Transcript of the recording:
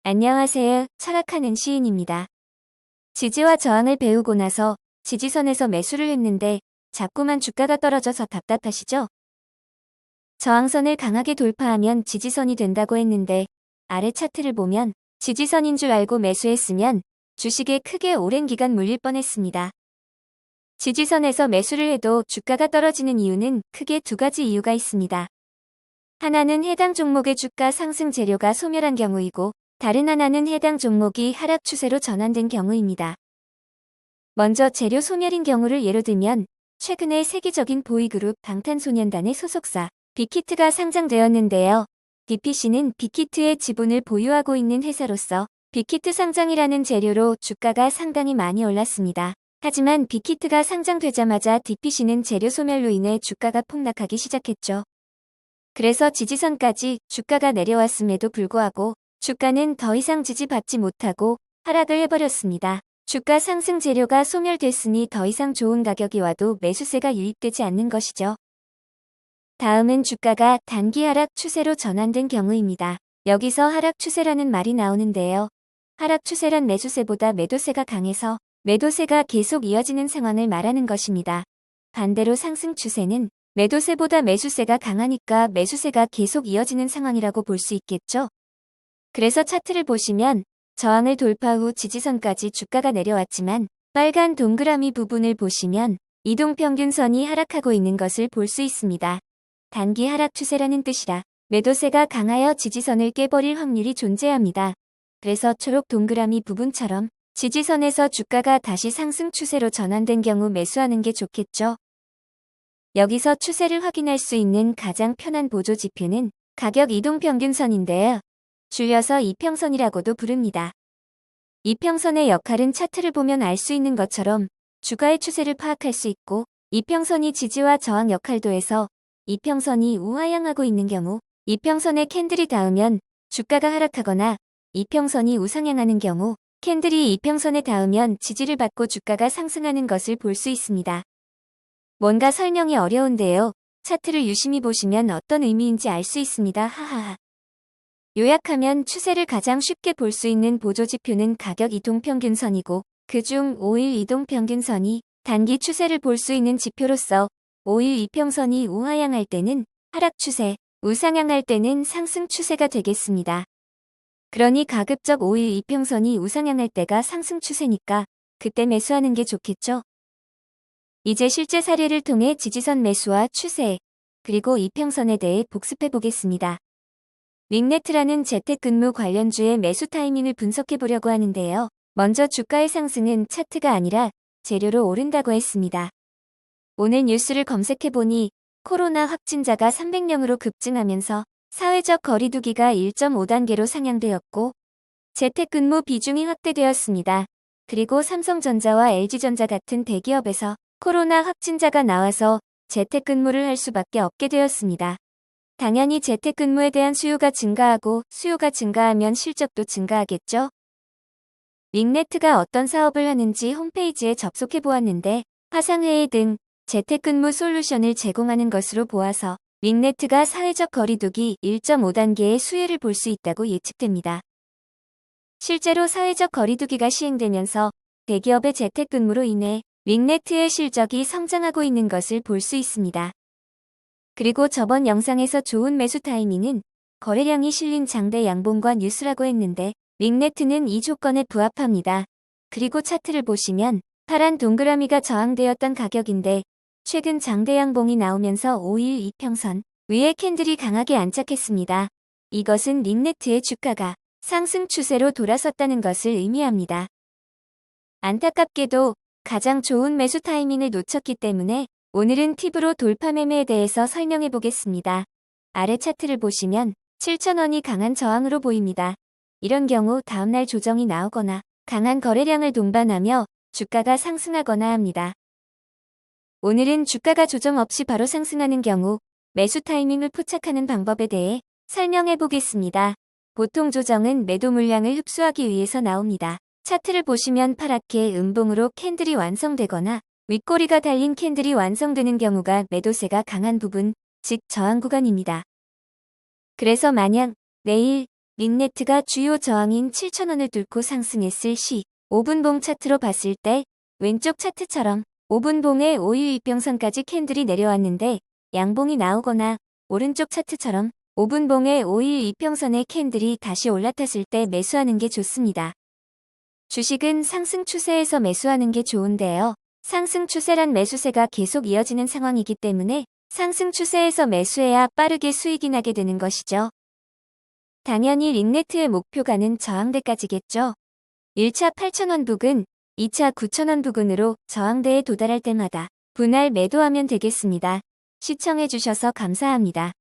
안녕하세요. 철학하는 시인입니다. 지지와 저항을 배우고 나서 지지선에서 매수를 했는데 자꾸만 주가가 떨어져서 답답하시죠? 저항선을 강하게 돌파하면 지지선이 된다고 했는데 아래 차트를 보면 지지선인 줄 알고 매수했으면 주식에 크게 오랜 기간 물릴 뻔했습니다. 지지선에서 매수를 해도 주가가 떨어지는 이유는 크게 두 가지 이유가 있습니다. 하나는 해당 종목의 주가 상승 재료가 소멸한 경우이고 다른 하나는 해당 종목이 하락 추세로 전환된 경우입니다. 먼저 재료 소멸인 경우를 예로 들면 최근에 세계적인 보이그룹 방탄소년단의 소속사 빅히트가 상장되었는데요. DPC는 빅히트의 지분을 보유하고 있는 회사로서 빅히트 상장이라는 재료로 주가가 상당히 많이 올랐습니다. 하지만 빅히트가 상장되자마자 DPC는 재료 소멸로 인해 주가가 폭락하기 시작했죠. 그래서 지지선까지 주가가 내려왔음에도 불구하고 주가는 더 이상 지지받지 못하고 하락을 해버렸습니다. 주가 상승 재료가 소멸됐으니 더 이상 좋은 가격이 와도 매수세가 유입되지 않는 것이죠. 다음은 주가가 단기 하락 추세로 전환된 경우입니다. 여기서 하락 추세라는 말이 나오는데요. 하락 추세란 매수세보다 매도세가 강해서 매도세가 계속 이어지는 상황을 말하는 것입니다. 반대로 상승 추세는 매도세보다 매수세가 강하니까 매수세가 계속 이어지는 상황이라고 볼 수 있겠죠. 그래서 차트를 보시면 저항을 돌파 후 지지선까지 주가가 내려왔지만 빨간 동그라미 부분을 보시면 이동평균선이 하락하고 있는 것을 볼 수 있습니다. 단기 하락 추세라는 뜻이라 매도세가 강하여 지지선을 깨버릴 확률이 존재합니다. 그래서 초록 동그라미 부분처럼 지지선에서 주가가 다시 상승 추세로 전환된 경우 매수하는 게 좋겠죠. 여기서 추세를 확인할 수 있는 가장 편한 보조 지표는 가격 이동평균선인데요. 줄여서 이평선이라고도 부릅니다. 이평선의 역할은 차트를 보면 알 수 있는 것처럼 주가의 추세를 파악할 수 있고 이평선이 지지와 저항 역할도 해서 이평선이 우하향하고 있는 경우 이평선에 캔들이 닿으면 주가가 하락하거나 이평선이 우상향하는 경우 캔들이 이평선에 닿으면 지지를 받고 주가가 상승하는 것을 볼 수 있습니다. 뭔가 설명이 어려운데요. 차트를 유심히 보시면 어떤 의미인지 알 수 있습니다. 하하하. 요약하면 추세를 가장 쉽게 볼 수 있는 보조지표는 가격 이동평균선이고 그중 5일 이동평균선이 단기 추세를 볼 수 있는 지표로서 5일 이평선이 우하향할 때는 하락 추세, 우상향할 때는 상승 추세가 되겠습니다. 그러니 가급적 5일 이평선이 우상향할 때가 상승 추세니까 그때 매수하는 게 좋겠죠. 이제 실제 사례를 통해 지지선 매수와 추세, 그리고 이평선에 대해 복습해 보겠습니다. 링네트라는 재택근무 관련주의 매수 타이밍을 분석해 보려고 하는데요. 먼저 주가의 상승은 차트가 아니라 재료로 오른다고 했습니다. 오늘 뉴스를 검색해 보니 코로나 확진자가 300명으로 급증하면서 사회적 거리두기가 1.5단계로 상향되었고 재택근무 비중이 확대되었습니다. 그리고 삼성전자와 LG전자 같은 대기업에서 코로나 확진자가 나와서 재택근무를 할 수밖에 없게 되었습니다. 당연히 재택근무에 대한 수요가 증가하고 수요가 증가하면 실적도 증가하겠죠? 링네트가 어떤 사업을 하는지 홈페이지에 접속해 보았는데 화상회의 등 재택근무 솔루션을 제공하는 것으로 보아서 링네트가 사회적 거리두기 1.5단계의 수혜를 볼 수 있다고 예측됩니다. 실제로 사회적 거리두기가 시행되면서 대기업의 재택근무로 인해 링네트의 실적이 성장하고 있는 것을 볼 수 있습니다. 그리고 저번 영상에서 좋은 매수 타이밍은 거래량이 실린 장대 양봉과 뉴스라고 했는데 링네트는 이 조건에 부합합니다. 그리고 차트를 보시면 파란 동그라미가 저항되었던 가격인데 최근 장대 양봉이 나오면서 5일 이평선 위에 캔들이 강하게 안착했습니다. 이것은 링네트의 주가가 상승 추세로 돌아섰다는 것을 의미합니다. 안타깝게도 가장 좋은 매수 타이밍을 놓쳤기 때문에 오늘은 팁으로 돌파 매매에 대해서 설명해 보겠습니다. 아래 차트를 보시면 7,000원이 강한 저항으로 보입니다. 이런 경우 다음날 조정이 나오거나 강한 거래량을 동반하며 주가가 상승하거나 합니다. 오늘은 주가가 조정 없이 바로 상승하는 경우 매수 타이밍을 포착하는 방법에 대해 설명해 보겠습니다. 보통 조정은 매도 물량을 흡수하기 위해서 나옵니다. 차트를 보시면 파랗게 음봉으로 캔들이 완성되거나 윗꼬리가 달린 캔들이 완성되는 경우가 매도세가 강한 부분, 즉 저항 구간입니다. 그래서 만약 내일 린네트가 주요 저항인 7,000원을 뚫고 상승했을 시 5분봉 차트로 봤을 때 왼쪽 차트처럼 5분봉의 5일 이평선까지 캔들이 내려왔는데 양봉이 나오거나 오른쪽 차트처럼 5분봉의 5일 이평선의 캔들이 다시 올라탔을 때 매수하는 게 좋습니다. 주식은 상승 추세에서 매수하는 게 좋은데요. 상승 추세란 매수세가 계속 이어지는 상황이기 때문에 상승 추세에서 매수해야 빠르게 수익이 나게 되는 것이죠. 당연히 린네트의 목표가는 저항대까지겠죠. 1차 8,000원 부근, 2차 9,000원 부근으로 저항대에 도달할 때마다 분할 매도하면 되겠습니다. 시청해주셔서 감사합니다.